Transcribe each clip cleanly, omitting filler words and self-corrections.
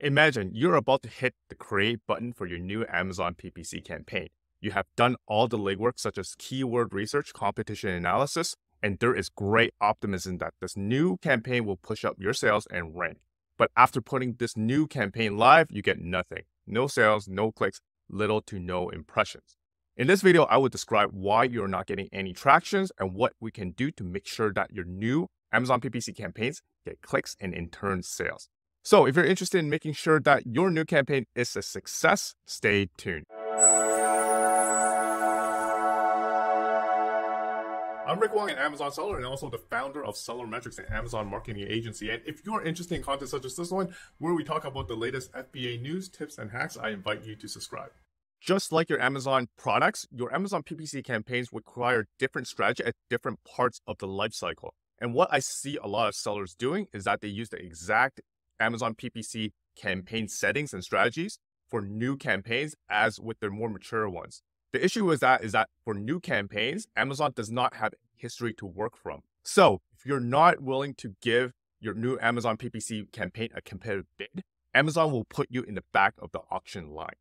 Imagine you're about to hit the create button for your new Amazon PPC campaign. You have done all the legwork such as keyword research, competition analysis, and there is great optimism that this new campaign will push up your sales and rank. But after putting this new campaign live, you get nothing. No sales, no clicks, little to no impressions. In this video, I will describe why you're not getting any tractions and what we can do to make sure that your new Amazon PPC campaigns get clicks and in turn sales. So if you're interested in making sure that your new campaign is a success, stay tuned. I'm Rick Wong, an Amazon seller and also the founder of SellerMetrics, an Amazon marketing agency. And if you're interested in content such as this one, where we talk about the latest FBA news, tips, and hacks, I invite you to subscribe. Just like your Amazon products, your Amazon PPC campaigns require different strategy at different parts of the life cycle. And what I see a lot of sellers doing is that they use the exact Amazon PPC campaign settings and strategies for new campaigns as with their more mature ones. The issue is that for new campaigns, Amazon does not have history to work from. So if you're not willing to give your new Amazon PPC campaign a competitive bid, Amazon will put you in the back of the auction line.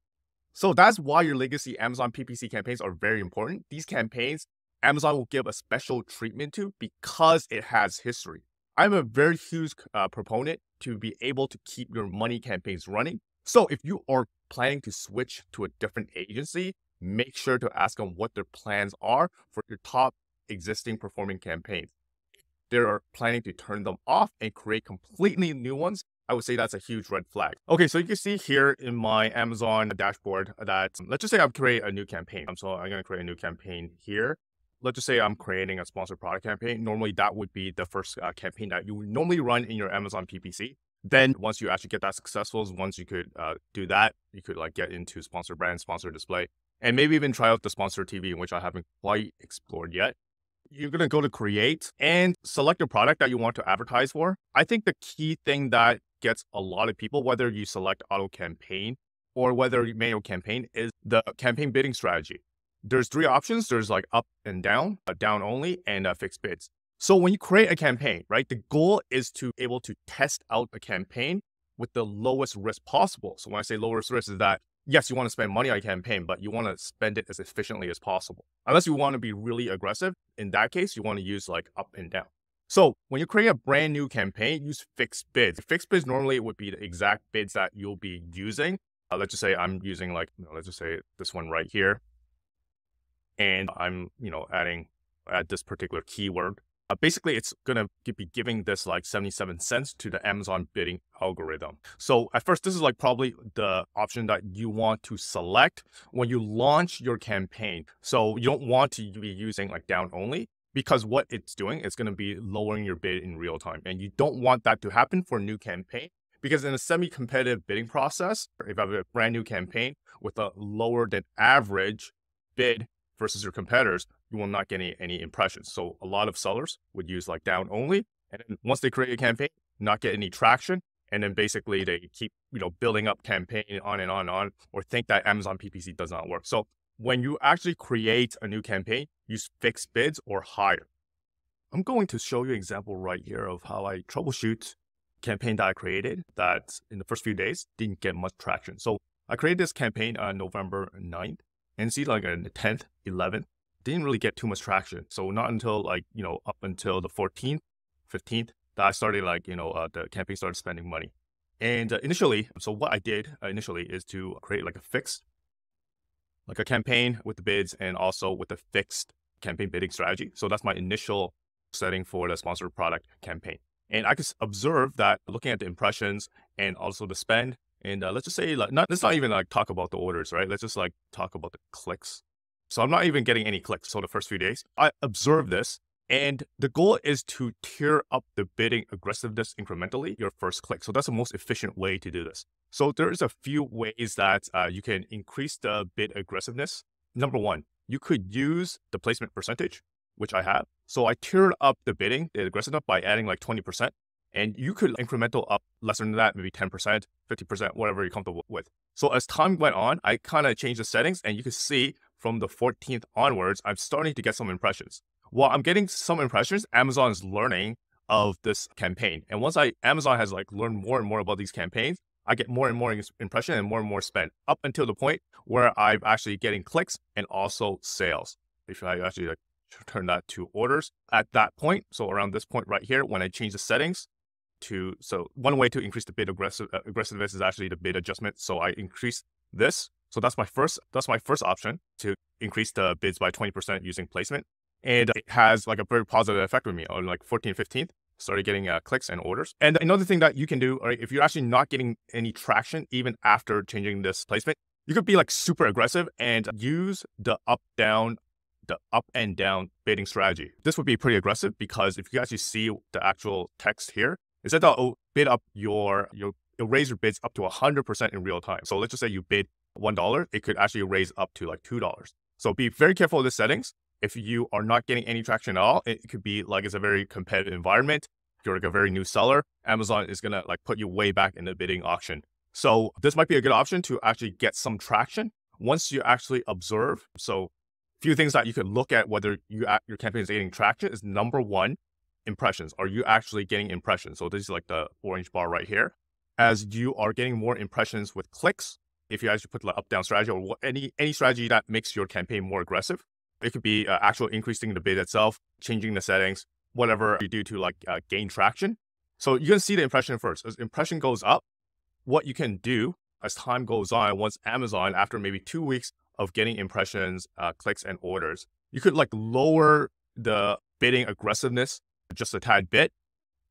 So that's why your legacy Amazon PPC campaigns are very important. These campaigns, Amazon will give a special treatment to because it has history. I'm a very huge proponent to be able to keep your money campaigns running. So if you are planning to switch to a different agency, make sure to ask them what their plans are for your top existing performing campaigns. If they're planning to turn them off and create completely new ones, I would say that's a huge red flag. Okay, so you can see here in my Amazon dashboard that, let's just say I'm creating a new campaign. So I'm going to create a new campaign here. Let's just say I'm creating a sponsored product campaign. Normally, that would be the first campaign that you would normally run in your Amazon PPC. Then once you actually get that successful, once you could do that, you could like get into sponsored brand, sponsored display, and maybe even try out the sponsored TV, which I haven't quite explored yet. You're going to go to create and select a product that you want to advertise for. I think the key thing that gets a lot of people, whether you select auto campaign or whether you manual campaign, is the campaign bidding strategy. There's three options. There's like up and down, down only, and fixed bids. So when you create a campaign, right, the goal is to be able to test out a campaign with the lowest risk possible. So when I say lowest risk is that, yes, you want to spend money on a campaign, but you want to spend it as efficiently as possible. Unless you want to be really aggressive, in that case, you want to use like up and down. So when you create a brand new campaign, use fixed bids. Fixed bids normally would be the exact bids that you'll be using. Let's just say I'm using like, let's just say this one right here. And I'm, adding at this particular keyword. Basically, it's going to be giving this like 77 cents to the Amazon bidding algorithm. So at first, this is like probably the option that you want to select when you launch your campaign. So you don't want to be using like down only because what it's doing is going to be lowering your bid in real time. And you don't want that to happen for a new campaign because in a semi-competitive bidding process, if you have a brand new campaign with a lower than average bid versus your competitors, you will not get any impressions. So a lot of sellers would use like down only. And then once they create a campaign, not get any traction. And then basically they keep, building up campaign on and on and on, or think that Amazon PPC does not work. So when you actually create a new campaign, use fixed bids or higher. I'm going to show you an example right here of how I troubleshoot campaign that I created that in the first few days didn't get much traction. So I created this campaign on November 9th. And see, like on the 10th, 11th, didn't really get too much traction. So not until like, up until the 14th, 15th, that I started like, the campaign started spending money. And initially, so what I did initially is to create like a campaign with the bids and also with a fixed campaign bidding strategy. So that's my initial setting for the sponsored product campaign. And I could observe that looking at the impressions and also the spend, and let's just say, let's not even like talk about the orders, right? Let's just like talk about the clicks. So I'm not even getting any clicks. So the first few days, I observed this. And the goal is to tier up the bidding aggressiveness incrementally, your first click. So that's the most efficient way to do this. So there's a few ways that you can increase the bid aggressiveness. Number one, you could use the placement percentage, which I have. So I tiered up the bidding, the aggressiveness by adding like 20%. And you could incremental up lesser than that, maybe 10%, 50%, whatever you're comfortable with. So as time went on, I kind of changed the settings and you can see from the 14th onwards, I'm starting to get some impressions. While I'm getting some impressions, Amazon is learning of this campaign. And once Amazon has like learned more and more about these campaigns, I get more and more impression and more spend up until the point where I'm actually getting clicks and also sales. If I actually like turn that to orders at that point, so around this point right here, when I change the settings to, so one way to increase the bid aggressiveness is actually the bid adjustment. So I increase this. So that's my first option, to increase the bids by 20% using placement. And it has like a very positive effect with me on like 14th, 15th, started getting clicks and orders. And another thing that you can do, right, if you're actually not getting any traction, even after changing this placement, you could be like super aggressive and use the up and down bidding strategy. This would be pretty aggressive because if you actually see the actual text here, it said that bid up you'll raise your bids up to 100% in real time. So let's just say you bid $1, it could actually raise up to like $2. So be very careful of the settings. If you are not getting any traction at all, it could be like it's a very competitive environment. If you're like a very new seller, Amazon is gonna like put you way back in the bidding auction. So this might be a good option to actually get some traction once you actually observe. So a few things that you could look at whether your campaign is getting traction is, number one, impressions. Are you actually getting impressions? So this is like the orange bar right here. As you are getting more impressions with clicks, if you actually put the up-down strategy or any strategy that makes your campaign more aggressive, it could be actual increasing the bid itself, changing the settings, whatever you do to like gain traction. So you can see the impression first. As impression goes up, what you can do as time goes on, once Amazon, after maybe 2 weeks of getting impressions, clicks, and orders, you could like lower the bidding aggressiveness just a tad bit.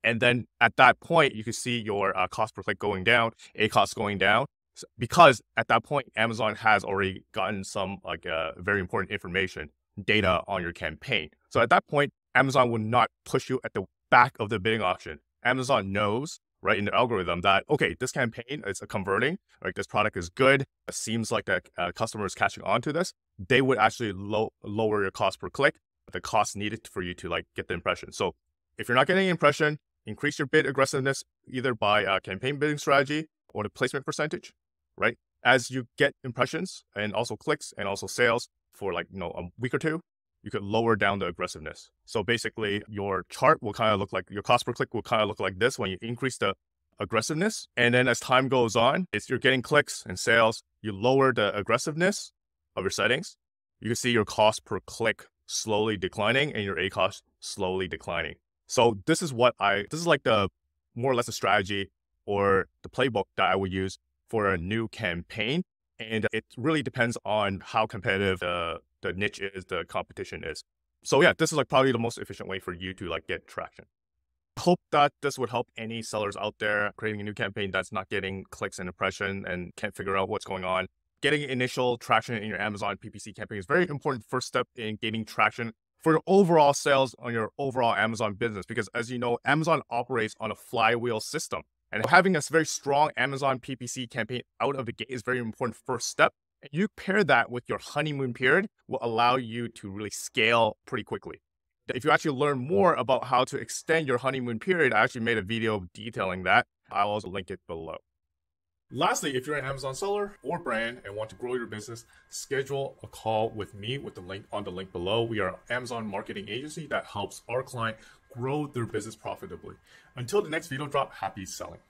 And then at that point, you can see your cost per click going down, ACoS going down, because at that point, Amazon has already gotten some like very important information, data on your campaign. So at that point, Amazon would not push you at the back of the bidding auction. Amazon knows, right, in the algorithm that, okay, this campaign is converting, like this product is good. It seems like the customer is catching on to this. They would actually lower your cost per click, the cost needed for you to like get the impression. So if you're not getting impression, increase your bid aggressiveness either by campaign bidding strategy or the placement percentage, right? As you get impressions and also clicks and also sales for like, a week or two, you could lower down the aggressiveness. So basically your chart will kind of look like, your cost per click will kind of look like this when you increase the aggressiveness. And then as time goes on, you're getting clicks and sales, you lower the aggressiveness of your settings. You can see your cost per click slowly declining and your ACoS slowly declining. So this is like the more or less a strategy or the playbook that I would use for a new campaign. And it really depends on how competitive the niche is, the competition is. So yeah, this is like probably the most efficient way for you to like get traction. Hope that this would help any sellers out there creating a new campaign that's not getting clicks and impression and can't figure out what's going on. Getting initial traction in your Amazon PPC campaign is a very important first step in gaining traction for your overall sales on your overall Amazon business. Because as you know, Amazon operates on a flywheel system. And having a very strong Amazon PPC campaign out of the gate is a very important first step. And you pair that with your honeymoon period will allow you to really scale pretty quickly. If you actually learn more about how to extend your honeymoon period, I actually made a video detailing that. I'll also link it below. Lastly, if you're an Amazon seller or brand and want to grow your business, schedule a call with me with the link on the link below. We are an Amazon marketing agency that helps our client grow their business profitably. Until the next video drop, happy selling.